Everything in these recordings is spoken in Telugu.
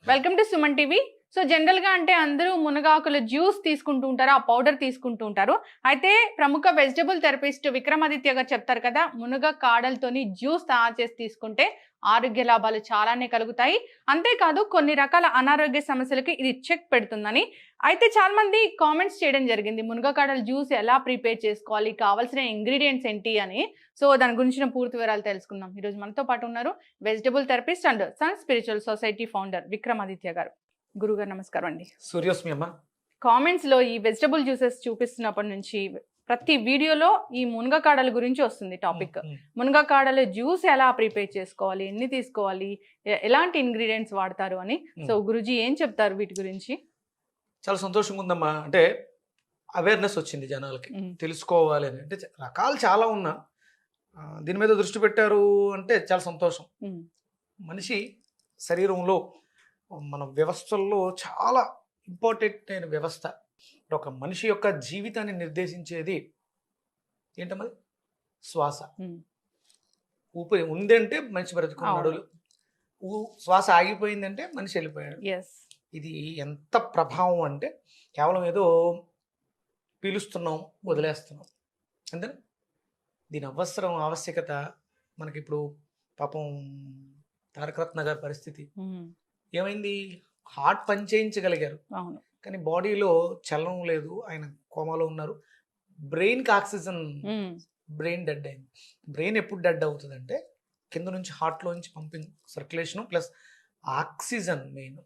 Welcome to Suman TV. So general గా అంటే అందరూ మునగాకుల జ్యూస్ తీసుకుంటూ ఉంటారు, ఆ పౌడర్ తీసుకుంటూ ఉంటారు. అయితే ప్రముఖ వెజిటబుల్ థెరపిస్ట్ విక్రమాదిత్య గారు చెప్తారు కదా, మునగ కాడలతోని జ్యూస్ తయారు చేసి తీసుకుంటే ఆరోగ్య లాభాలు చాలానే కలుగుతాయి. అంతేకాదు కొన్ని రకాల అనారోగ్య సమస్యలకి ఇది చెక్ పెడుతుందని. అయితే చాలా మంది కామెంట్స్ చేయడం జరిగింది, మునగ కాడల జ్యూస్ ఎలా ప్రిపేర్ చేసుకోవాలి, కావాల్సిన ఇంగ్రీడియంట్స్ ఏంటి అని. సో దాని గురించిన పూర్తి వివరాలు తెలుసుకుందాం. ఈరోజు మనతో పాటు ఉన్నారు vegetable therapist and sun spiritual society founder Vikramaditya garu. గురుగారు నమస్కారం అండి. సూర్యోస్మి అమ్మ. కామెంట్స్ లో ఈ వెజిటబుల్ జ్యూసెస్ చూపిస్తున్నప్పటి నుంచి ప్రతి వీడియోలో ఈ మునగకాడల గురించి వస్తుంది టాపిక్. మునగకాడల జ్యూస్ ఎలా ప్రిపేర్ చేసుకోవాలి, ఎన్ని తీసుకోవాలి, ఎలాంటి ఇంగ్రీడియంట్స్ వాడతారు అని. సో గురుజీ ఏం చెప్తారు వీటి గురించి? చాలా సంతోషంగా ఉందమ్మా. అంటే అవేర్నెస్ వచ్చింది జనాలకి, తెలుసుకోవాలి అని. అంటే రకాలు చాలా ఉన్నా దీని మీద దృష్టి పెట్టారు అంటే చాలా సంతోషం. మనిషి శరీరంలో మన వ్యవస్థల్లో చాలా ఇంపార్టెంట్ అయిన వ్యవస్థ. ఒక మనిషి యొక్క జీవితాన్ని నిర్దేశించేది ఏంటమ్మా? శ్వాస. ఊపిరి ఉందంటే మనిషి బ్రతుకున్నాడు, శ్వాస ఆగిపోయిందంటే మనిషి వెళ్ళిపోయాడు. ఇది ఎంత ప్రభావం అంటే కేవలం ఏదో పీలుస్తున్నాం వదిలేస్తున్నాం అంతే. దీని ఆవశ్యకత మనకి ఇప్పుడు పాపం తారకరత్న గారి పరిస్థితి ఏమైంది? హార్ట్ పని చేయించగలిగారు కానీ బాడీలో చలనం లేదు, ఆయన కోమాలో ఉన్నారు. బ్రెయిన్కి ఆక్సిజన్, బ్రెయిన్ డెడ్ అయింది. బ్రెయిన్ ఎప్పుడు డెడ్ అవుతుంది అంటే కింద నుంచి హార్ట్లో నుంచి pumping circulation plus oxygen. Main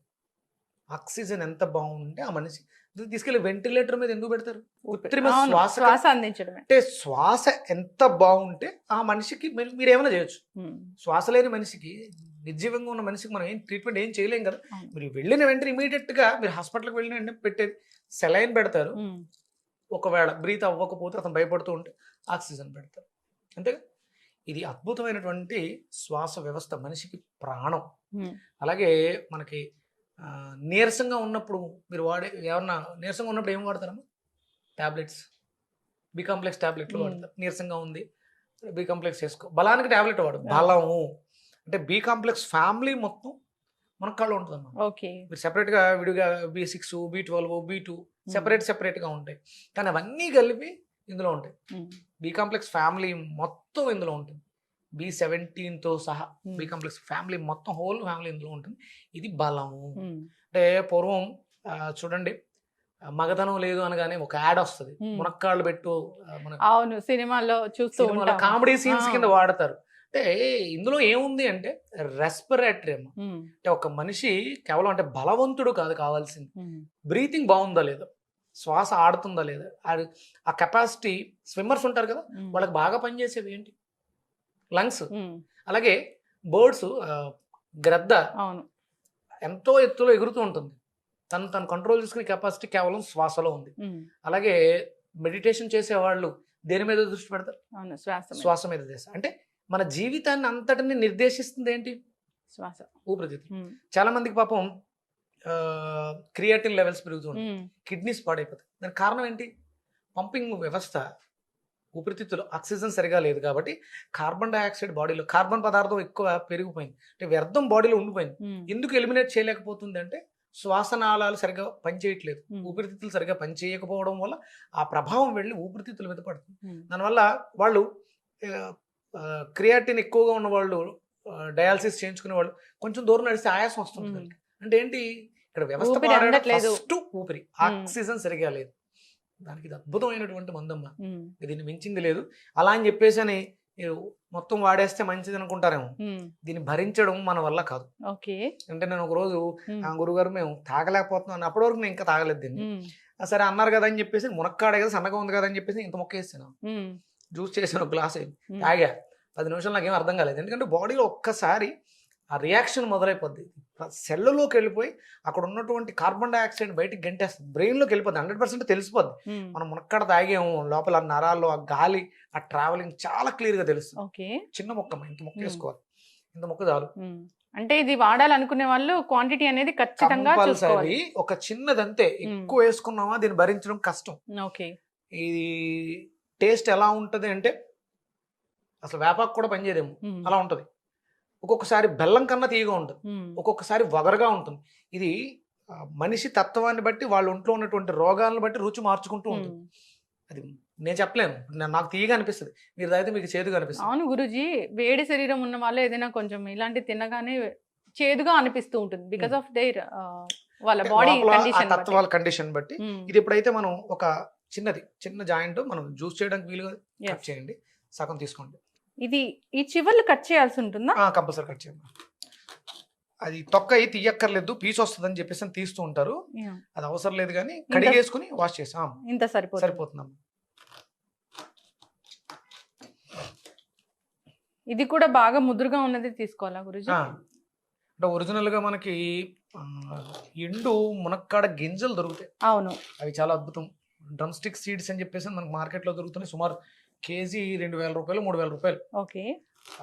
oxygen ఎంత బాగుంటే ఆ మనిషి తీసుకెళ్లి వెంటిలేటర్ మీద ఎందుకు పెడతారు? కృత్రిమ శ్వాస అందించడం. అంటే శ్వాస ఎంత బాగుంటే ఆ మనిషికి మీరు ఏమైనా చేయొచ్చు. శ్వాస లేని మనిషికి, నిర్జీవంగా ఉన్న మనిషికి మనం ఏం ట్రీట్మెంట్ ఏం చేయలేం కదా. మీరు వెళ్ళిన వెంటనే ఇమీడియట్ గా మీరు హాస్పిటల్కి వెళ్ళిన వెంటనే పెట్టేది సెలైన్ పెడతారు. ఒకవేళ బ్రీత్ అవ్వకపోతే అతను భయపడుతూ ఉంటే ఆక్సిజన్ పెడతారు. అంతేగా. ఇది అద్భుతమైనటువంటి శ్వాస వ్యవస్థ, మనిషికి ప్రాణం. అలాగే మనకి నీరసంగా ఉన్నప్పుడు మీరు ఏమన్నా నీరసంగా ఉన్నప్పుడు ఏం వాడతారమ్మా? టాబ్లెట్స్, బి కాంప్లెక్స్ టాబ్లెట్లు వాడతారు. నీరసంగా ఉంది బి కాంప్లెక్స్ వేసుకో. బలానికి టాబ్లెట్ వాడు. బలము అంటే బి కాంప్లెక్స్ ఫ్యామిలీ మొత్తం మన కాళ్ళు ఉంటుంది అన్నమాట. మీరు సెపరేట్గా విడిగా B6, B12, B2 సెపరేట్గా ఉంటాయి, కానీ అవన్నీ కలిపి ఇందులో ఉంటాయి. బి కాంప్లెక్స్ ఫ్యామిలీ మొత్తం ఇందులో ఉంటుంది, B17తో సహా. బి కాంప్లెక్స్ ఫ్యామిలీ మొత్తం, హోల్ ఫ్యామిలీ ఇందులో ఉంటుంది. ఇది బలము. అంటే పూర్వం చూడండి, మగతనం లేదు అనగానే ఒక యాడ్ వస్తుంది, మునక్కాళ్ళు పెట్టు, సినిమాలో కామెడీ సీన్స్ కింద వాడతారు. అంటే ఇందులో ఏముంది అంటే రెస్పిరేటరీ అమ్మ. అంటే ఒక మనిషి కేవలం అంటే బలవంతుడు కాదు కావాల్సింది, బ్రీతింగ్ బాగుందా లేదా, శ్వాస ఆడుతుందా లేదా, ఆ కెపాసిటీ. స్విమ్మర్స్ ఉంటారు కదా, వాళ్ళకి బాగా పనిచేసేవి ఏంటి? లంగ్స్. అలాగే బర్డ్స్, గ్రద్ద ఎంతో ఎత్తులో ఎగురుతూ ఉంటుంది, తను కంట్రోల్ చేసుకునే కెపాసిటీ కేవలం శ్వాసలో ఉంది. అలాగే మెడిటేషన్ చేసే వాళ్ళు దేని మీద దృష్టి పెడతారు? శ్వాస మీద చేస్తారు. అంటే మన జీవితాన్ని అంతటిని నిర్దేశిస్తుంది ఏంటి? శ్వాస, ఊపిరితిత్తులు. చాలా మందికి పాపం క్రియాటిన్ లెవెల్స్ పెరుగుతుంది, కిడ్నీస్ పాడైపోతాయి. దానికి కారణం ఏంటి? పంపింగ్ వ్యవస్థ, ఊపిరితిత్తులు ఆక్సిజన్ సరిగా లేదు కాబట్టి కార్బన్ డైఆక్సైడ్ బాడీలో, కార్బన్ పదార్థం ఎక్కువ పెరిగిపోయింది, అంటే వ్యర్థం బాడీలో ఉండిపోయింది. ఎందుకు ఎలిమినేట్ చేయలేకపోతుంది అంటే శ్వాసనాళాలు సరిగా పనిచేయట్లేదు, ఊపిరితిత్తులు సరిగా పనిచేయకపోవడం వల్ల ఆ ప్రభావం వెళ్ళి ఊపిరితిత్తుల మీద పడుతుంది. దానివల్ల వాళ్ళు క్రియాటిన్ ఎక్కువగా ఉన్న వాళ్ళు, డయాలసిస్ చేయించుకునే వాళ్ళు కొంచెం దూరం నడిస్తే ఆయాసం వస్తుంది. అంటే ఏంటి? ఇక్కడ వ్యవస్థ ఫస్ట్ ఊపిరి, ఆక్సిజన్ సరిగా లేదు. దానికి ఇది అద్భుతమైనటువంటి మందమ్మ, దీన్ని మించింది లేదు. అలా అని చెప్పేసి అని మీరు మొత్తం వాడేస్తే మంచిది అనుకుంటారేమో, దీన్ని భరించడం మన వల్ల కాదు. అంటే నేను ఒక రోజు గురుగారు మేము తాగలేకపోతున్నాను, అప్పటి వరకు నేను ఇంకా తాగలేదు దీన్ని. సరే అన్నారు కదా అని చెప్పేసి, మునక్కాడే కదా సన్నగా ఉంది కదా అని చెప్పేసి ఇంత మొక్క వేసాను, జ్యూస్ చేసాను, గ్లాస్ తాగా. 10 నిమిషాలు నాకేం అర్థం కాలేదు, ఎందుకంటే బాడీలో ఒక్కసారి ఆ రియాక్షన్ మొదలైపోద్ది, సెల్లులోకి వెళ్ళిపోయి అక్కడ ఉన్నటువంటి కార్బన్ డైఆక్సైడ్ బయటికి గంటేస్తుంది, బ్రెయిన్లోకి వెళ్ళిపోద్ది. 100% తెలిసిపోద్ది. మనం మునక్కడ తాగేమో, లోపల నరాల్లో ఆ గాలి, ఆ ట్రావెలింగ్ చాలా క్లియర్గా తెలుస్తుంది. చిన్న మొక్క, ఇంత మొక్క వేసుకోవాలి, ఇంత మొక్క చాలు. అంటే ఇది వాడాలనుకునే వాళ్ళు క్వాంటిటీ అనేది ఖచ్చితంగా చూసుకోవాలి. ఒక చిన్నదంతే, ఎక్కువ వేసుకున్నామా దీన్ని భరించడం కష్టం. ఇది టేస్ట్ ఎలా ఉంటది అంటే అసలు వేపాకు కూడా పనిచేయదేమో అలా ఉంటది. ఒక్కొక్కసారి బెల్లం కన్నా తీయగా ఉంటుంది, ఒక్కొక్కసారి వగరగా ఉంటుంది. ఇది మనిషి తత్వాన్ని బట్టి వాళ్ళ ఒంట్లో ఉన్నటువంటి రోగాలను బట్టి రుచి మార్చుకుంటూ ఉంటుంది. అది నేను చెప్పలేను, నాకు తీయగా అనిపిస్తుంది, మీరు తాగితే మీకు చేదుగా అనిపిస్తుంది. అవును గురుజీ, వేడి శరీరం ఉన్న వాళ్ళు ఏదైనా కొంచెం ఇలాంటి తినగానే చేదుగా అనిపిస్తూ ఉంటుంది బికాస్ ఆఫ్ దేర్ వాళ్ళ బాడీ కండిషన్ తత్వాల కండిషన్ బట్టి. ఇది ఎప్పుడైతే మనం ఒక చిన్న జాయింట్ మనం జ్యూస్ చేయడానికి వీలుగా కట్ చేయండి, సగం తీసుకోండి. ఇది ఈ చివర్లు కట్ చేయాల్సి ఉంటుందా? కంపల్సరీ కట్ చేయండి. అది తొక్క అయి తీయక్కర్లేదు, పీస్ వస్తుందని చెప్పేసి తీస్తూ ఉంటారు, అది అవసరం లేదు. కానీ కడిగేసుకుని వాష్ చేసాం ఇంత సరిపోతుందమ్మా. ఇది కూడా బాగా ముదురుగా ఉన్నది తీసుకోవాలా గురుజీ? అంటే ఒరిజినల్ గా మనకి ఎండు మునక్కాడ గింజలు దొరుకుతాయి. అవును, అవి చాలా అద్భుతం. డ్రమ్ స్టిక్ సీడ్స్ అని చెప్పేసి మనకి మార్కెట్ లో దొరుకుతున్నాయి. సుమారు కేజీ 2,000 రూపాయలు 3,000 రూపాయలు. ఓకే,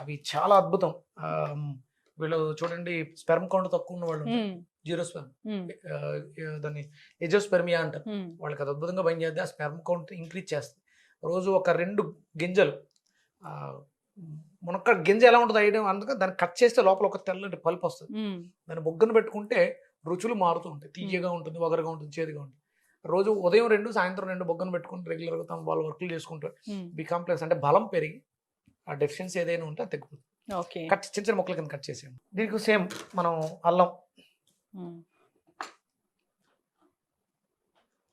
అవి చాలా అద్భుతం. వీళ్ళు చూడండి, స్పెర్మ్ కౌంట్ తక్కువ ఉన్న వాళ్ళు, జీరో స్పెర్మ్, దాన్ని ఎజోస్పెర్మియా అంటారు, వాళ్ళకి అది అద్భుతంగా పనిచేద్ది. ఆ స్పెర్మ్ కౌంట్ ఇంక్రీజ్ చేస్తుంది. రోజు ఒక 2 గింజలు, మునక్కాడ గింజ ఎలా ఉంటుంది ఐడియా, అందుకే దాన్ని కట్ చేస్తే లోపల ఒక తెల్లటి పల్పు వస్తుంది. దాన్ని బొగ్గను పెట్టుకుంటే రుచులు మారుతూ ఉంటాయి, తీయగా ఉంటుంది, వగరగా ఉంటుంది, చేదుగా ఉంటుంది. రోజు ఉదయం 2, సాయంత్రం 2 బొగ్గను పెట్టుకుంటే రెగ్యులర్గా తమ వాళ్ళు వర్క్లు చేసుకుంటారు. బి కాంప్లెక్స్ అంటే బలం పెరిగి ఆ డెఫిషియన్సీ ఏదైనా ఉంటే అది తగ్గుతుంది. కట్ చిన్న చిన్న ముక్కల కింద కట్ చేసేయండి. దీనికి సేమ్ మనం అల్లం,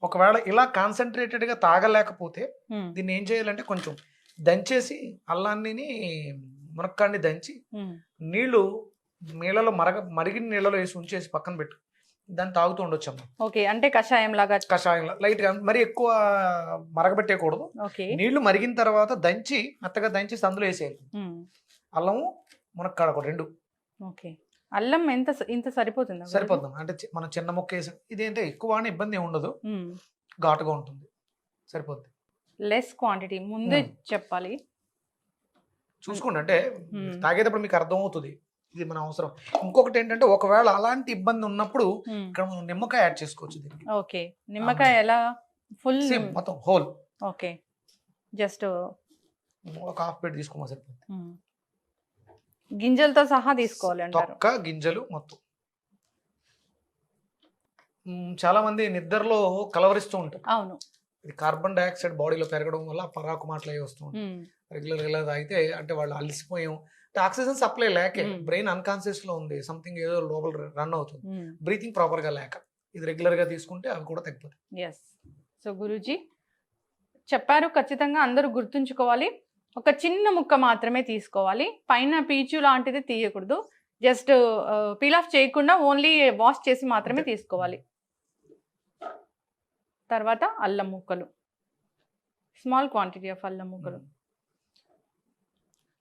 ఒకవేళ ఇలా కాన్సన్ట్రేటెడ్గా తాగలేకపోతే దీన్ని ఏం చేయాలంటే కొంచెం దంచేసి అల్లాన్ని మునక్కాడిని దంచి నీళ్ళలో మరిగిన నీళ్ళలో వేసి ఉంచేసి పక్కన పెట్టు, దాన్ని తాగుతూ ఉండొచ్చు అమ్మ. ఓకే, అంటే కషాయం లైట్ గా, మరి ఎక్కువ మరగబెట్టేయకూడదు. నీళ్లు మరిగిన తర్వాత దంచి మెత్తగా దంచి అందులో వేసేయాలి. అల్లము మునక్కాడ కూడా 2. ఓకే, అల్లం ఇంత సరిపోతుందా? సరిపోతుంది. అంటే మనం చిన్న ముక్క వేసాం, ఇదేంటే ఎక్కువ అని ఇబ్బంది ఏమి ఉండదు, ఘాటుగా ఉంటుంది, సరిపోద్ది. లెస్ క్వాంటిటీ ముందే చెప్పాలి, చూసుకోండి. అంటే తాగేటప్పుడు మీకు అర్థం అవుతుంది ఇది మన అవసరం. ఇంకొకటి ఏంటంటే, ఒకవేళ అలాంటి ఇబ్బంది ఉన్నప్పుడు ఇక్కడ మనం నిమ్మకాయ యాడ్ చేసుకోవచ్చు దీనికి. ఓకే, నిమ్మకాయ ఎలా? ఫుల్ మొత్తం హోల్. ఓకే, జస్ట్ ఒక హాఫ్ ప్లేట్ తీసుకోమా సరిపోతుంది. గింజలతో సహా తీసుకోవాలి అంటారు. తొక్క గింజలు మొత్తం. చాలా మంది నిద్రలో కలవరిస్తూ ఉంటారు. అవును, ఇది కార్బన్ డైఆక్సైడ్ బాడీలో పెరగడం వల్ల పరాకు మాటలు అవి వస్తూ ఉంటాయి. రెగ్యులర్ గా తాగితే అంటే వాళ్ళు అలసిపోయాం, ఆక్సిజన్ సప్లై లేకే, బ్రెయిన్ అన్కాన్షియస్ లో ఉంది, సంథింగ్ ఏదో లోపల రన్ అవుతుంది, బ్రీతింగ్ ప్రాపర్ గా లేక. ఇది రెగ్యులర్ గా తీసుకుంటే అవి కూడా తగ్గిపోతాయి. ఎస్, సో గురూజీ చెప్పారు, ఖచ్చితంగా అందరూ గుర్తుంచుకోవాలి. ఒక చిన్న ముక్క మాత్రమే తీసుకోవాలి, పైన పీచు లాంటిది తీయకూడదు, జస్ట్ పీల్ ఆఫ్ చేయకుండా ఓన్లీ వాష్ చేసి మాత్రమే తీసుకోవాలి. తర్వాత అల్లం ముక్కలు, స్మాల్ క్వాంటిటీ ఆఫ్ అల్లం ముక్కలు.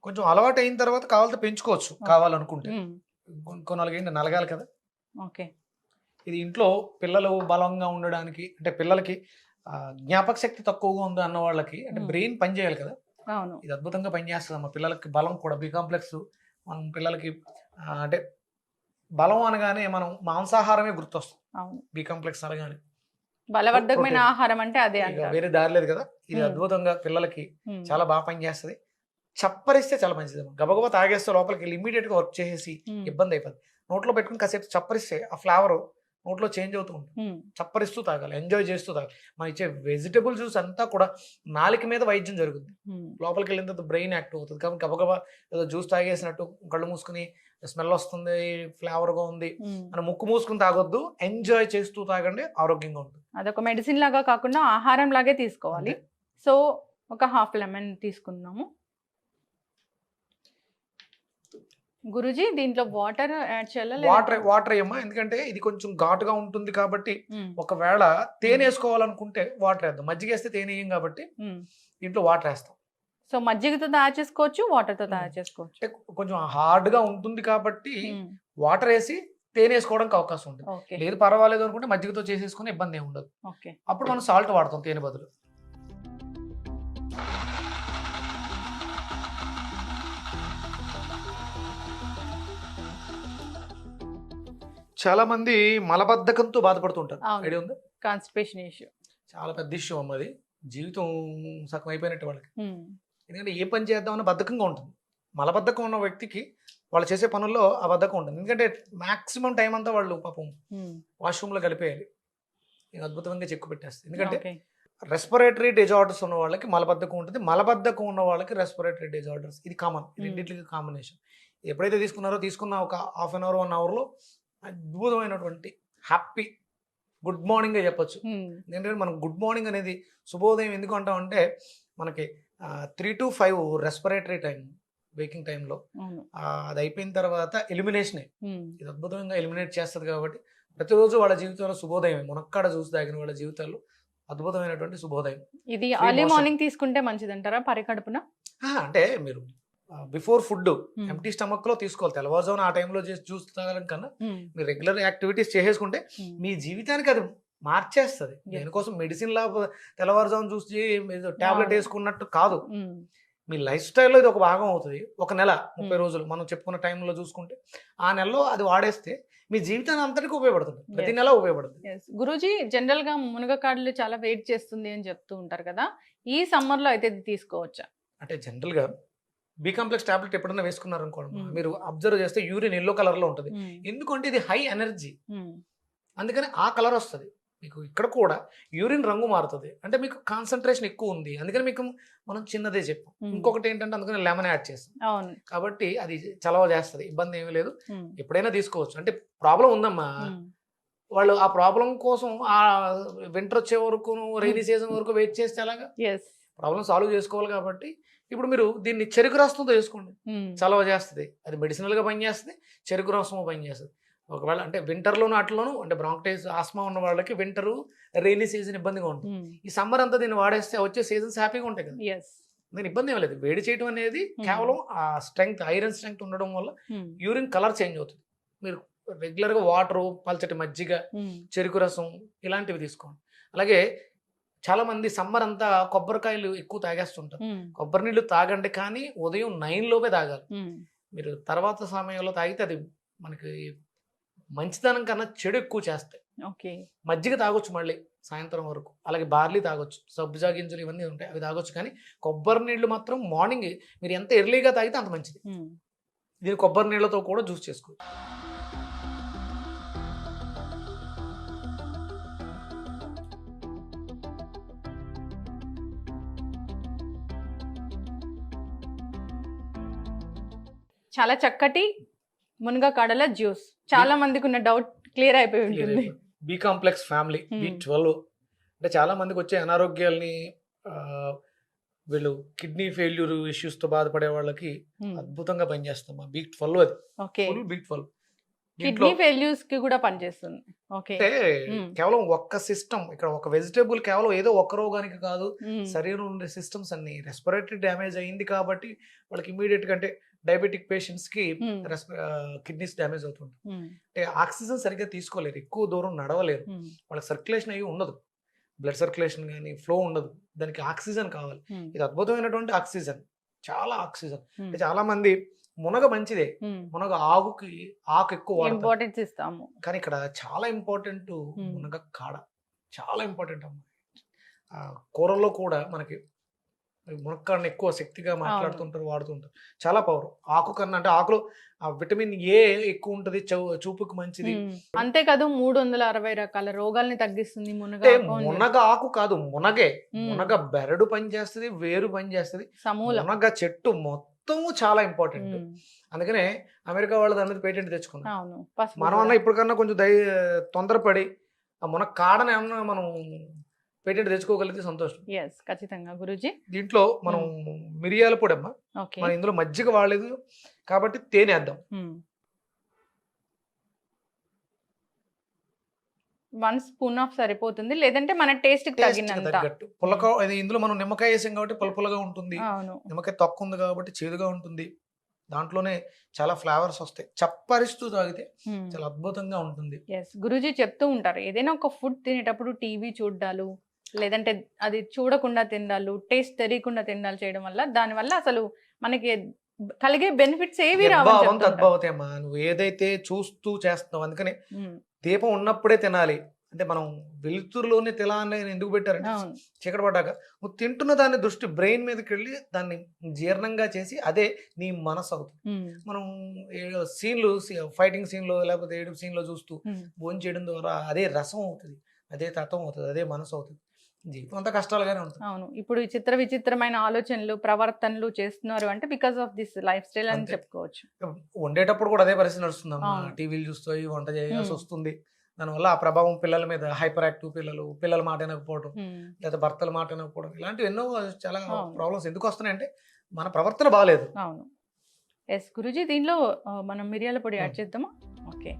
కొంచెం అలవాటు అయిన తర్వాత కావాలంటే పెంచుకోవచ్చు, కావాలనుకుంటే. ఇంకో 4 ఏళ్ళు నలగాలి కదా. ఓకే, ఇది ఇంట్లో పిల్లలు బలంగా ఉండడానికి, అంటే పిల్లలకి జ్ఞాపక శక్తి తక్కువగా ఉంది అన్న వాళ్ళకి, అంటే బ్రెయిన్ పని చేయాలి కదా, ఇది అద్భుతంగా పనిచేస్తుంది అమ్మ. పిల్లలకి బలం కూడా, బి కాంప్లెక్స్ మనం పిల్లలకి అంటే బలం అనగానే మనం మాంసాహారమే గుర్తొస్తుంది. బి కాంప్లెక్స్ అనగానే బలవర్ధకమైన ఆహారం అంటే అదే, వేరే దారి లేదు కదా. ఇది అద్భుతంగా పిల్లలకి చాలా బాగా పనిచేస్తుంది. చప్పరిస్తే చాలా మంచిది. గబగబా తాగేస్తే లోపలికి వెళ్ళి ఇమీడియట్ గా వర్క్ చేసేసి ఇబ్బంది అయిపోతుంది. నోట్లో పెట్టుకుని కాసేపు చప్పరిస్తే ఆ ఫ్లేవర్ నోట్లో చేంజ్ అవుతూ ఉంటుంది. చప్పరిస్తూ తాగాలి, ఎంజాయ్ చేస్తూ తాగాలి. మనం ఇచ్చే వెజిటబుల్ జ్యూస్ అంతా కూడా నాలుక మీద వైద్యం జరుగుతుంది, లోపలికి వెళ్ళిన తర్వాత బ్రెయిన్ యాక్టివ్ అవుతుంది. కాబట్టి గబగబా ఏదో జ్యూస్ తాగేసినట్టు కళ్ళు మూసుకుని స్మెల్ వస్తుంది, ఫ్లేవర్ గా ఉంది మనం ముక్కు మూసుకుని తాగొద్దు, ఎంజాయ్ చేస్తూ తాగండి, ఆరోగ్యంగా ఉంటుంది. అదొక మెడిసిన్ లాగా కాకుండా ఆహారం లాగే తీసుకోవాలి. సో ఒక హాఫ్ లెమన్ తీసుకుందాము. గురుజీ దీంట్లో వాటర్ యాడ్ చేయాలి? వాటర్ ఏమో, ఎందుకంటే ఇది కొంచెం ఘాటుగా ఉంటుంది కాబట్టి ఒకవేళ తేనె వేసుకోవాలనుకుంటే వాటర్ వేద్దాం. మజ్జిగ వేస్తే తేనె వేయం కాబట్టి దీంట్లో వాటర్ వేస్తాం. సో మజ్జిగతో తయారు చేసుకోవచ్చు, వాటర్ తో తయారు చేసుకోవచ్చు. కొంచెం హార్డ్ గా ఉంటుంది కాబట్టి వాటర్ వేసి తేనె వేసుకోవడానికి అవకాశం ఉంటుంది. లేదు పర్వాలేదు అనుకుంటే మజ్జిగతో చేసేసుకుని ఇబ్బంది ఏమి ఉండదు. అప్పుడు మనం సాల్ట్ వాడతాం తేనె బదులు. చాలా మంది మలబద్ధకంతో బాధపడుతుంటారు, ఐడియా ఉందా? కాన్స్టిపేషన్ ఇష్యూ చాలా పెద్ద ఇష్యూ అమ్మ. అది జీవితం సగం అయిపోయినట్టు వాళ్ళకి. ఎందుకంటే ఏ పని చేద్దామన్న బద్ధకంగా ఉంటుంది. మలబద్ధకం ఉన్న వ్యక్తికి వాళ్ళు చేసే పనుల్లో ఆ బద్ధకం ఉంటుంది. ఎందుకంటే మాక్సిమం టైం అంతా వాళ్ళు పాపం వాష్రూమ్లో గడిపేయాలి. ఇది అద్భుతంగా చెక్కు పెట్టేస్తుంది. ఎందుకంటే రెస్పిరేటరీ డిజార్డర్స్ ఉన్న వాళ్ళకి మలబద్ధకం ఉంటుంది, మలబద్ధకం ఉన్న వాళ్ళకి రెస్పిరేటరీ డిజార్డర్స్. ఇది కామన్, రెండింటికి కాంబినేషన్. ఎప్పుడైతే తీసుకున్న ఒక హాఫ్ అన్ అవర్ 1 అవర్లో అద్భుతమైనటువంటి హ్యాపీ గుడ్ మార్నింగ్ చెప్పొచ్చు. ఎందుకంటే మనం గుడ్ మార్నింగ్ అనేది శుభోదయం ఎందుకు అంటామంటే మనకి 3 to 5 రెస్పిరేటరీ టైం వేకింగ్ టైంలో అది అయిపోయిన తర్వాత ఎలిమినేషనే. ఇది అద్భుతంగా ఎలిమినేట్ చేస్తుంది కాబట్టి ప్రతిరోజు వాళ్ళ జీవితంలో శుభోదయం, మునక్కాడ జ్యూస్ తాగిన వాళ్ళ జీవితాల్లో అద్భుతమైనటువంటి శుభోదయం. ఇది ఎర్లీ మార్నింగ్ తీసుకుంటే మంచిదంటారా పరికడుపున? అంటే మీరు బిఫోర్ ఫుడ్ ఎంటీ స్టమక్ లో తీసుకోవాలి. తెల్లవారుజామున ఆ టైంలో చేసి జ్యూస్ తాగడం కన్నా మీరు రెగ్యులర్ యాక్టివిటీస్ చేసేసుకుంటే మీ జీవితానికి అది మార్చేస్తుంది. దేనికోసం మెడిసిన్ లా తెల్లవారుజామున జ్యూస్ టాబ్లెట్ వేసుకున్నట్టు కాదు. మీ లైఫ్ స్టైల్లో ఇది ఒక భాగం అవుతుంది. ఒక నెల 30 రోజులు మనం చెప్పుకున్న టైంలో చూసుకుంటే ఆ నెలలో అది వాడేస్తే మీ జీవితాన్ని అంతటికి ఉపయోగపడుతుంది, ప్రతి నెల ఉపయోగపడుతుంది. గురూజీ, జనరల్ గా మునగకాడలు చాలా వెయిట్ చేస్తుంది అని చెప్తూ ఉంటారు కదా, ఈ సమ్మర్ లో అయితే ఇది తీసుకోవచ్చా? అంటే జనరల్ గా బి కాంప్లెక్స్ టాబ్లెట్ ఎప్పుడైనా వేసుకున్నారు అనుకోండి, మీరు అబ్జర్వ్ చేస్తే యూరిన్ ఎల్లో కలర్ లో ఉంటుంది. ఎందుకంటే ఇది హై ఎనర్జీ, అందుకని ఆ కలర్ వస్తుంది. మీకు ఇక్కడ కూడా యూరిన్ రంగు మారుతుంది, అంటే మీకు కాన్సన్ట్రేషన్ ఎక్కువ ఉంది, అందుకని మీకు మనం చిన్నదే చెప్పాం. ఇంకొకటి ఏంటంటే అందుకని లెమన్ యాడ్ చేస్తాం కాబట్టి అది చలవ చేస్తుంది, ఇబ్బంది ఏమీ లేదు, ఎప్పుడైనా తీసుకోవచ్చు. అంటే ప్రాబ్లం ఉందమ్మా, వాళ్ళు ఆ ప్రాబ్లం కోసం ఆ వింటర్ వచ్చే వరకు రైనీ సీజన్ వరకు వెయిట్ చేస్తే అలాగా ప్రాబ్లం సాల్వ్ చేసుకోవాలి. కాబట్టి ఇప్పుడు మీరు దీన్ని చెరుకు రసంతో వేసుకోండి, చలవ చేస్తుంది. అది మెడిసినల్గా పనిచేస్తుంది, చెరుకు రసం పనిచేస్తుంది. ఒకవేళ అంటే వింటర్లోను అట్లోను అంటే బ్రాంకైటిస్ ఆస్మా ఉన్న వాళ్ళకి వింటరు రైనీ సీజన్ ఇబ్బందిగా ఉంటుంది. ఈ సమ్మర్ అంతా దీన్ని వాడేస్తే వచ్చే సీజన్స్ హ్యాపీగా ఉంటాయి కదా, దీని ఇబ్బంది ఏం లేదు. వేడి చేయడం అనేది కేవలం ఆ స్ట్రెంగ్త్, ఐరన్ స్ట్రెంగ్త్ ఉండడం వల్ల యూరిన్ కలర్ చేంజ్ అవుతుంది. మీరు రెగ్యులర్గా వాటరు, పల్చటి మజ్జిగ, చెరుకు రసం ఇలాంటివి తీసుకోండి. అలాగే చాలా మంది సమ్మర్ అంతా కొబ్బరికాయలు ఎక్కువ తాగేస్తుంటారు. కొబ్బరి నీళ్ళు తాగండి, కానీ ఉదయం 9 లోపే తాగాలి. మీరు తర్వాత సమయంలో తాగితే అది మనకి మంచిదనం కన్నా చెడు ఎక్కువ చేస్తాయి. మజ్జిగ తాగొచ్చు మళ్ళీ సాయంత్రం వరకు, అలాగే బార్లీ తాగొచ్చు, సబ్జా గింజలు ఇవన్నీ ఉంటాయి అవి తాగొచ్చు, కానీ కొబ్బరి నీళ్ళు మాత్రం మార్నింగ్ మీరు ఎంత ఎర్లీగా తాగితే అంత మంచిది. దీని కొబ్బరి నీళ్ళతో కూడా జ్యూస్ చేసుకోవచ్చు. చాలా చక్కటి మునగకాడల జ్యూస్, చాలా మందికి ఉన్న డౌట్ క్లియర్ అయిపోయి ఉంటుంది. బి కాంప్లెక్స్ ఫ్యామిలీ B12 అంటే చాలా మందికి వచ్చే అనారోగ్యాల్ని వీళ్ళు కిడ్నీ ఫెయిల్యూర్ ఇష్యూస్ తో బాధపడే వాళ్ళకి అద్భుతంగా పనిచేస్తాం B12. అది B12 కిడ్నీ ఫెయిల్యూర్స్ కి కూడా పనిచేస్తుంది. అంటే కేవలం ఒక్క సిస్టమ్, ఇక్కడ ఒక వెజిటేబుల్ కేవలం ఏదో ఒక్క రోగానికి కాదు, శరీరం ఉండే సిస్టమ్స్ అన్ని రెస్పిరేటరీ డ్యామేజ్ అయింది కాబట్టి వాళ్ళకి ఇమీడియట్ గా అంటే డయాబెటిక్ పేషెంట్స్ కి కిడ్నీస్ డ్యామేజ్ అవుతుంది. అంటే ఆక్సిజన్ సరిగ్గా తీసుకోలేరు, ఎక్కువ దూరం నడవలేరు, వాళ్ళకి సర్క్యులేషన్ అయ్యి ఉండదు, బ్లడ్ సర్క్యులేషన్ కానీ ఫ్లో ఉండదు, దానికి ఆక్సిజన్ కావాలి. ఇది అద్భుతమైనటువంటి ఆక్సిజన్, చాలా ఆక్సిజన్. చాలా మంది మునగ మంచిదే, మునగ ఆకు ఎక్కువ ఇంపార్టెన్స్ ఇస్తాము, కానీ ఇక్కడ చాలా ఇంపార్టెంట్ మునగ కాడ, చాలా ఇంపార్టెంట్ అమ్మ. కూరల్లో కూడా మనకి మునక్కాడని ఎక్కువ శక్తిగా మాట్లాడుతుంటారు, వాడుతుంటారు, చాలా పవర్. ఆకు కన్నా అంటే ఆకులో విటమిన్ ఏ ఎక్కువ ఉంటది, చూపుకు మంచిది. అంతేకాదు 360 రకాల రోగాల్ని తగ్గిస్తుంది మునగ. మునగ ఆకు కాదు, మునగే, మునగ బెరడు పనిచేస్తుంది, వేరు పనిచేస్తుంది, మునగ చెట్టు మొత్తం చాలా ఇంపార్టెంట్. అందుకనే అమెరికా వాళ్ళు దాని మీద పేటెంట్ తెచ్చుకున్నాం. మనం అన్న ఇప్పటికన్నా కొంచెం తొందరపడి ఆ మునగ కాడని ఏమన్నా మనం పేటెంట్ తెచ్చుకోగలిగితే సంతోషం. ఖచ్చితంగా గురూజీ. దీంట్లో మనం మిరియాల పొడి అమ్మా, మనం ఇందులో మజ్జిగ వాడలేదు కాబట్టి తేనె వేద్దాం. 1 స్పూన్ ఆఫ్ సరిపోతుంది, లేదంటే మన టేస్ట్ తగ్గట్టు. పుల్లక ఇందులో మనం నిమ్మకాయ వేసాం కాబట్టి పుల్లపుల్లగా ఉంటుంది, నిమ్మకాయ తక్కువ ఉంది కాబట్టి చేదుగా ఉంటుంది, దాంట్లోనే చాలా ఫ్లేవర్స్ వస్తాయి. చప్పరిస్తూ తాగితే చాలా అద్భుతంగా ఉంటుంది. గురూజీ చెప్తూ ఉంటారు, ఏదైనా ఒక ఫుడ్ తినేటప్పుడు టీవీ చూడాలు, లేదంటే అది చూడకుండా తినాలు, టేస్ట్ తెలియకుండా తినాలు చేయడం వల్ల దానివల్ల అసలు మనకి కలిగే బెనిఫిట్స్ ఏవి రావు. నువ్వు ఏదైతే చూస్తూ చేస్తున్నావు, అందుకని దీపం ఉన్నప్పుడే తినాలి, అంటే మనం వెలుతురులోనే తెలాన్ని ఎందుకు పెట్టారంటే అవును. చీకటి పడ్డాక నువ్వు తింటున్న దాని దృష్టి బ్రెయిన్ మీదకి వెళ్ళి దాన్ని జీర్ణంగా చేసి అదే నీ మనసు అవుతుంది. ఉమ్, మనం సీన్లు ఫైటింగ్ సీన్లో లేకపోతే ఏడుపు సీన్లో చూస్తూ ఉమ్, భోజనం చేయడం ద్వారా అదే రసం అవుతుంది, అదే తత్వం అవుతుంది, అదే మనసు అవుతుంది. జీవితం అంతా కష్టాలుగానే ఉంటుంది. అవును. ఇప్పుడు ఈ విచిత్రమైన ఆలోచనలు ప్రవర్తనలు చేస్తున్నారు అంటే because of this life style అని అంతే. చెప్పుకోవచ్చు. వండేటప్పుడు కూడా అదే పరిస్థితి నడుస్తుందమ్మా. అవును. టీవీలు చూస్తూ వంట చేయాల్సి ఉమ్, వస్తుంది. దానివల్ల ఆ ప్రభావం పిల్లల మీద హైపర్ యాక్టివ్ పిల్లల మాట వినకపోవడం, ఉమ్, లేదా భర్తల మాట వినకపోవడం, ఇలాంటివి ఎన్నో చాలా అవును. ప్రాబ్లమ్స్ ఎందుకు వస్తున్నాయంటే మన ప్రవర్తన బాగాలేదు. అవును. ఎస్ గురుజీ, దీనిలో మనం మిరియాల పొడి యాడ్ ఉమ్. చేద్దామా? ఓకే.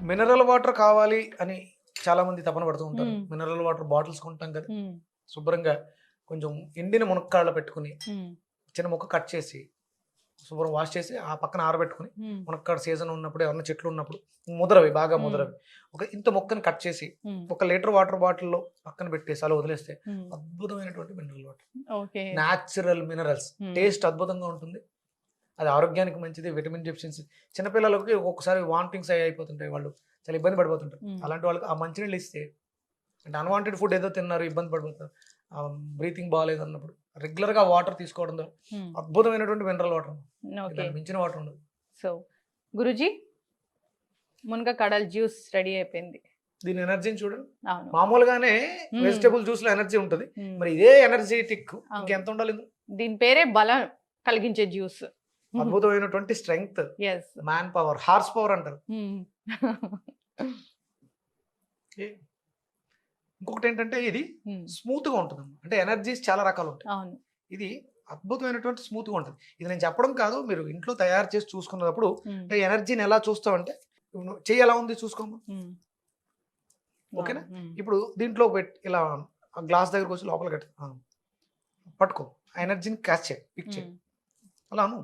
మినరల్ వాటర్ కావాలి అని చాలా మంది తపన పడుతూ ఉంటారు. ఉమ్, మినరల్ వాటర్ బాటిల్స్ కొంటాం కదా, ఉమ్, శుభ్రంగా కొంచెం ఎండిన మునక్కాళ్ళ పెట్టుకుని ఉమ్, చిన్న ముక్క కట్ చేసి శుభ్రం వాష్ చేసి ఆ పక్కన ఆరబెట్టుకుని, ఉమ్, మునక్కాడ సీజన్ ఉన్నప్పుడు ఏమన్నా చెట్లు ఉన్నప్పుడు ముదరవి బాగా ఉమ్, ముదరవి ఒక ఇంత మొక్కను కట్ చేసి ఉమ్, 1 లీటర్ వాటర్ బాటిల్లో పక్కన పెట్టేసి అలా వదిలేస్తే ఉమ్, అద్భుతమైనటువంటి mineral water, okay. Natural minerals, um, taste అద్భుతంగా ఉంటుంది. అది ఆరోగ్యానికి మంచిది, విటమిన్ డెఫిషియన్సీ. చిన్నపిల్లలకి ఒక్కొక్కసారి వామిటింగ్స్ అయిపోతుంటాయి, వాళ్ళు చాలా ఇబ్బంది పడిపోతుంటారు. ఉమ్, అలాంటి వాళ్ళకి ఆ మంచినీళ్ళు ఇస్తే, అంటే అన్వాంటెడ్ ఫుడ్ ఏదో తిన్నారు ఇబ్బంది పడిపోతారు, బ్రీతింగ్ బాగాలేదు అన్నప్పుడు రెగ్యులర్గా వాటర్ తీసుకోవడం ద్వారా ఉమ్, అద్భుతమైనటువంటి మినరల్ వాటర్, ఓకే. దాన్ని మించిన వాటర్ ఉండదు. సో గురుజీ, మునగ కడల్ జ్యూస్ రెడీ అయిపోయింది. దీని ఎనర్జీని చూడండి. అవును. మామూలుగానే మ్మ్. వెజిటేబుల్ జ్యూస్ లో ఎనర్జీ ఉంటుంది, ఉమ్, మరి ఇదే ఎనర్జెటిక్ అవును. ఇంకెంత ఉండాలి ఇందులో? దీని పేరే బలం కలిగించే జ్యూస్. అద్భుతమైనటువంటి స్ట్రెంగ్త్, ఎస్. మ్యాన్ పవర్, హార్స్ పవర్ అంటారు. ఇంకొకటి ఏంటంటే ఇది స్మూత్ గా ఉంటుంది. అంటే ఎనర్జీస్ చాలా రకాలు ఉంటాయి, అవును. ఇది అద్భుతమైనటువంటి స్మూత్ గా ఉంటుంది. ఇది నేను చెప్పడం కాదు, మీరు ఇంట్లో తయారు చేసి చూసుకున్నప్పుడు ఉమ్, అంటే ఎనర్జీని ఎలా చూస్తామంటే, చెయ్యి ఎలా ఉంది చూసుకోము, ఉమ్, ఓకేనా? ఉమ్, ఇప్పుడు దీంట్లో ఇలా గ్లాస్ దగ్గరకు వచ్చి లోపల పట్టుకో, ఆ ఎనర్జీని క్యాచ్ చేయి, పిక్ చేయి, ఉమ్, అలా అను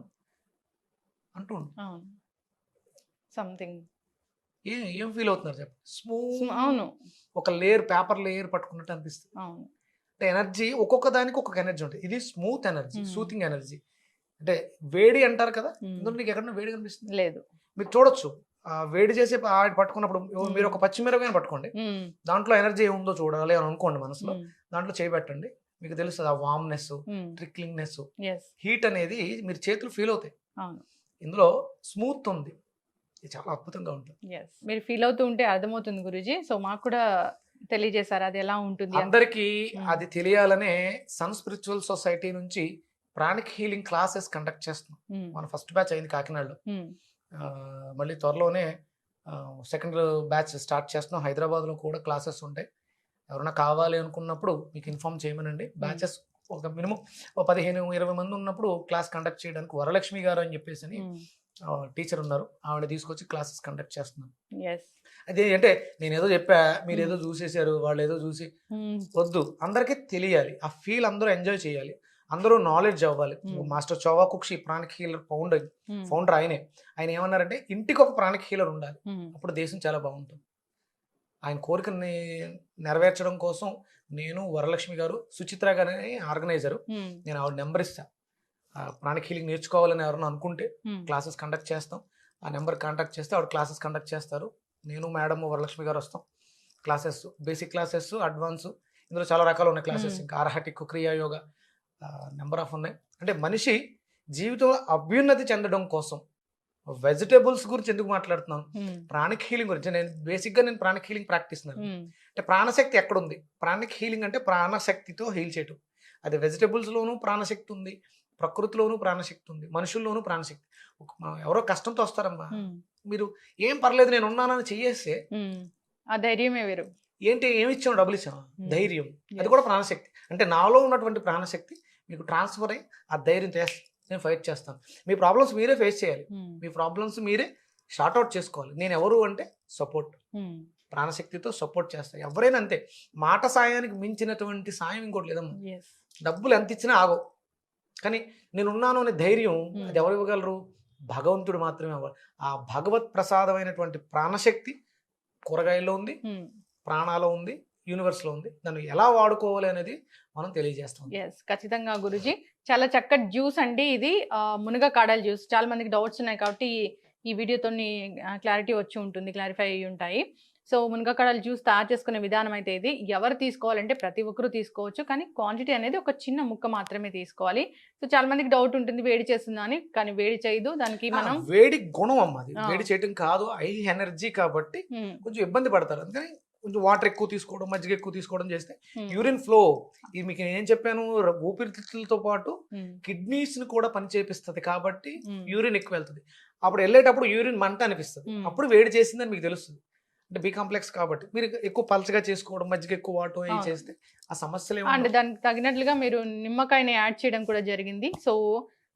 అంటూ ఉండు. అవును. సంథింగ్. ఏం ఫీల్ అవుతున్నారు చెప్పండి? స్మూత్, అవును. ఒక లేయర్, పేపర్ లేయర్ పట్టుకున్నట్టు అనిపిస్తుంది. అవును. అంటే ఎనర్జీ ఒక్కొక్క దానికి ఒక్కొక్క ఎనర్జీ ఉంటుంది. ఇది smooth energy, Hmm. Soothing energy. అంటే వేడి అంటారు కదా, ఉమ్, ఇందులో నీకు ఎక్కడన్నా వేడి కనిపిస్తుంది? లేదు. మీరు చూడొచ్చు, ఆ వేడి చేసే పట్టుకున్నప్పుడు Hmm. మీరు ఒక పచ్చిమిరపకాయని పట్టుకోండి, ఉమ్, దాంట్లో ఎనర్జీ ఏముందో చూడాలి అని అనుకోండి మనసులో, ఉమ్, దాంట్లో చేయబెట్టండి, మీకు తెలుస్తుంది ఆ వామ్నెస్, ఉమ్, ట్రిక్లింగ్నెస్, ఎస్. హీట్ అనేది మీరు చేతులు ఫీల్ అవుతాయి. అవును. ఇందులో స్మూత్ ఉంది, ఇది చాలా అద్భుతంగా ఉంటుంది. ఎస్. మీరు ఫీల్ అవుతూ ఉంటే అర్థమవుతుంది గురుజీ. సో మాకు కూడా తెలియజేశారు అది ఎలా ఉంటుంది అని. అందరికీ Hmm. అది తెలియాలనే సన్ స్పిరిచువల్ సొసైటీ నుంచి ప్రాణిక్ హీలింగ్ క్లాసెస్ కండక్ట్ చేస్తున్నాం. ఉమ్, మన ఫస్ట్ బ్యాచ్ అయింది కాకినాడలో, ఉమ్, మళ్ళీ త్వరలోనే సెకండ్ బ్యాచ్ స్టార్ట్ చేస్తున్నాం. హైదరాబాద్లో కూడా క్లాసెస్ ఉంటాయి, ఎవరైనా కావాలి అనుకున్నప్పుడు మీకు ఇన్ఫామ్ చేయమనండి. బ్యాచెస్ ఒక మినిమం 15-20 మంది ఉన్నప్పుడు క్లాస్ కండక్ట్ చేయడానికి వరలక్ష్మి గారు అని చెప్పేసి ఉమ్, టీచర్ ఉన్నారు, ఆవిడ తీసుకొచ్చి క్లాసెస్ కండక్ట్ చేస్తున్నాం. ఎస్. అదే అంటే నేను ఏదో చెప్పా, మీరు ఏదో చూసేశారు, వాళ్ళు ఏదో చూసి ఉమ్, వద్దు, అందరికీ తెలియాలి, ఆ ఫీల్ అందరూ ఎంజాయ్ చేయాలి, అందరూ నాలెడ్జ్ అవ్వాలి. Hmm. మాస్టర్ చోవా కుక్షి ప్రాణిక్ హీలర్ ఉమ్, ఫౌండర్ ఆయన ఏమన్నారంటే ఇంటికి ఒక ప్రాణిక్ హీలర్ ఉండాలి, ఉమ్, అప్పుడు దేశం చాలా బాగుంటుంది. ఆయన కోరికని నెరవేర్చడం కోసం నేను, వరలక్ష్మి గారు, సుచిత్ర గారు ఆర్గనైజరు, ఉమ్, నేను ఆవిడ నెంబర్ ఇస్తా. ప్రాణిక్ హీలింగ్ నేర్చుకోవాలని ఎవరైనా అనుకుంటే ఉమ్, క్లాసెస్ కండక్ట్ చేస్తాం, ఆ నెంబర్ కాంటాక్ట్ చేస్తే ఆవిడ క్లాసెస్ కండక్ట్ చేస్తారు. నేను, మేడం, వరలక్ష్మి గారు వస్తాం. క్లాసెస్ బేసిక్ క్లాసెస్, అడ్వాన్స్, ఇందులో చాలా రకాలు ఉన్నాయి క్లాసెస్, Hmm. ఇంకా అర్హటిక్, క్రియాయోగ, నెంబర్ ఆఫ్ ఉన్నాయి. అంటే మనిషి జీవితంలో అభ్యున్నతి చెందడం కోసం వెజిటేబుల్స్ గురించి ఎందుకు మాట్లాడుతున్నాను, ఉమ్, ప్రాణిక్ హీలింగ్ గురించి. నేను బేసిక్గా ప్రాణిక్ హీలింగ్ ప్రాక్టీస్. ఉమ్, అంటే ప్రాణశక్తి ఎక్కడుంది? ప్రాణిక్ హీలింగ్ అంటే ప్రాణశక్తితో హీల్ చేయటం. అది వెజిటేబుల్స్లోనూ ప్రాణశక్తి ఉంది, ప్రకృతిలోనూ ప్రాణశక్తి ఉంది, మనుషుల్లోనూ ప్రాణశక్తి. ఎవరో కష్టంతో వస్తారమ్మా, ఉమ్, మీరు ఏం పర్లేదు నేను ఉన్నానని చెయ్యేస్తే ఉమ్. ఆ ధైర్యమే వేరు. ఏంటి, ఏమి ఇచ్చాము, డబ్బులు ఇచ్చాము, Hmm. ధైర్యం, అది Yes. కూడా ప్రాణశక్తి. అంటే నాలో ఉన్నటువంటి ప్రాణశక్తి మీకు ట్రాన్స్ఫర్ అయ్యి ఆ ధైర్యం నేను ఫైట్ చేస్తాను. మీ ప్రాబ్లమ్స్ మీరే ఫేస్ చేయాలి, ఉమ్, మీ ప్రాబ్లమ్స్ మీరే షార్ట్అవుట్ చేసుకోవాలి. నేను ఎవరు అంటే సపోర్ట్, ఉమ్, ప్రాణశక్తితో సపోర్ట్ చేస్తాను. ఎవరైనా అంతే, మాట సాయానికి మించినటువంటి సాయం ఇంకోటి లేదమ్మా. yes. డబ్బులు ఎంత ఇచ్చినా ఆగవు, కానీ నేనున్నాను అనే ధైర్యం Hmm. అది ఎవరు ఇవ్వగలరు? భగవంతుడు మాత్రమే ఇవ్వాలి. ఆ భగవత్ ప్రసాదమైనటువంటి ప్రాణశక్తి కూరగాయల్లో ఉంది, ఉమ్, ప్రాణాలో ఉంది, యూనివర్స్లో ఉంది. దాన్ని ఎలా వాడుకోవాలి అనేది మనం తెలియజేస్తాం. ఎస్, ఖచ్చితంగా గురుజీ. చాలా చక్కటి జ్యూస్ అండి ఇది, మునగ కాడల జ్యూస్. చాలా మందికి డౌట్స్ ఉన్నాయి కాబట్టి ఈ వీడియోతో క్లారిటీ వచ్చి ఉంటుంది, క్లారిఫై అయ్యి ఉంటాయి. సో మునగకాడల జ్యూస్ తయారు చేసుకునే విధానం అయితే ఇది. ఎవరు తీసుకోవాలంటే ప్రతి ఒక్కరూ తీసుకోవచ్చు, కానీ క్వాంటిటీ అనేది ఒక చిన్న ముక్క మాత్రమే తీసుకోవాలి. సో చాలా మందికి డౌట్ ఉంటుంది వేడి చేస్తుందా అని, కానీ వేడి చేయదు. దానికి మనం వేడి గుణం అమ్మ అది, ఆ. వేడి చేయటం కాదు, హై ఎనర్జీ కాబట్టి ఉమ్, కొంచెం ఇబ్బంది పడతారు. అందుకని కొంచెం వాటర్ ఎక్కువ తీసుకోవడం, మజ్జిగ ఎక్కువ తీసుకోవడం చేస్తే ఉమ్, యూరిన్ ఫ్లో, ఇది మీకు నేను చెప్పాను, ఊపిరితిత్తులతో పాటు ఉమ్, కిడ్నీస్ ని కూడా పని చేపిస్తుంది కాబట్టి ఉమ్, యూరిన్ ఎక్కువ వెళ్తుంది. అప్పుడు వెళ్ళేటప్పుడు యూరిన్ మంట అనిపిస్తుంది, Hmm. అప్పుడు వేడి చేసిందని మీకు తెలుస్తుంది. అంటే బి కాంప్లెక్స్ కాబట్టి మీరు ఎక్కువ పలచగా చేసుకోవడం, మజ్జిగ ఎక్కువ వాటం అవి అవును. చేస్తే ఆ సమస్యలు అండ్ దానికి తగినట్లుగా మీరు నిమ్మకాయని యాడ్ చేయడం కూడా జరిగింది. సో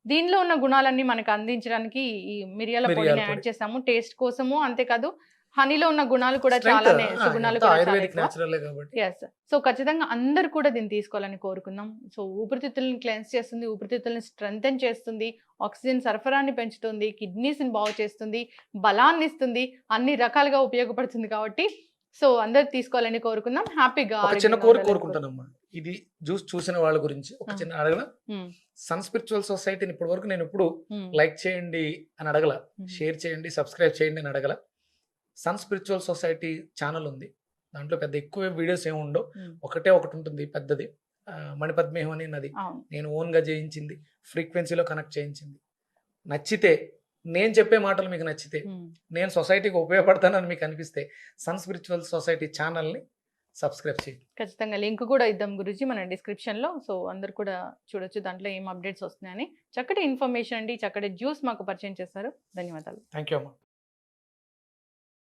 దీనిలో ఉన్న గుణాలన్నీ మనకు అందించడానికి ఈ మిరియాల మిరియాల పొడిని పొడి. యాడ్ చేసాము, టేస్ట్ కోసము. అంతేకాదు హనీలో ఉన్న గుణాలు కూడా చాలానే, సుగుణాలు కూడా చాలా ఆయుర్వేదిక్ ఎక్కువ. న్యాచురల్ కాబట్టి ఎస్. సో ఖచ్చితంగా అందరు కూడా దీన్ని తీసుకోవాలని కోరుకుందాం. సో ఊపిరితిత్తులను క్లెన్స్ చేస్తుంది, ఊపిరితిత్తులను స్ట్రెంగ్తెన్ చేస్తుంది, ఆక్సిజన్ సరఫరాని పెంచుతుంది, కిడ్నీస్ని బాగు చేస్తుంది, బలాన్ని ఇస్తుంది, అన్ని రకాలుగా ఉపయోగపడుతుంది కాబట్టి సో అందరు తీసుకోవాలని కోరుకుందాం. హ్యాపీగా ఒక చిన్న కోరిక కోరుకుంటానమ్మా, ఇది జ్యూస్ చూసిన వాళ్ళ గురించి ఒక చిన్న అడగల. సన్ స్పిరిచువల్ సొసైటీని ఇప్పటి వరకు నేను ఎప్పుడు లైక్ చేయండి అని అడగల, షేర్ చేయండి, సబ్స్క్రైబ్ చేయండి అని అడగల. సన్ స్పిరిచువల్ సొసైటీ ఛానల్ ఉంది, దాంట్లో పెద్ద ఎక్కువ వీడియోస్ ఏమి ఉండవు, ఒకటే ఒకటి ఉంటుంది పెద్దది, మణిపద్మేహం అని నది నేను ఓన్గా చేయించింది, ఫ్రీక్వెన్సీలో కనెక్ట్ చేయించింది. నచ్చితే, నేను చెప్పే మాటలు మీకు నచ్చితే, నేను సొసైటీకి ఉపయోగపడతానని మీకు అనిపిస్తే సన్ స్పిరిచువల్ సొసైటీ ఛానల్ని సబ్స్క్రైబ్ చేయండి. ఖచ్చితంగా లింక్ కూడా ఇద్దాం గురించి మన డిస్క్రిప్షన్లో. సో అందరు కూడా చూడొచ్చు దాంట్లో ఏం అప్డేట్స్ వస్తున్నాయని. చక్కటి ఇన్ఫర్మేషన్ అండి, చక్కటి జ్యూస్ మాకు పరిచయం చేస్తారు. ధన్యవాదాలు. థ్యాంక్ యూ అమ్మా.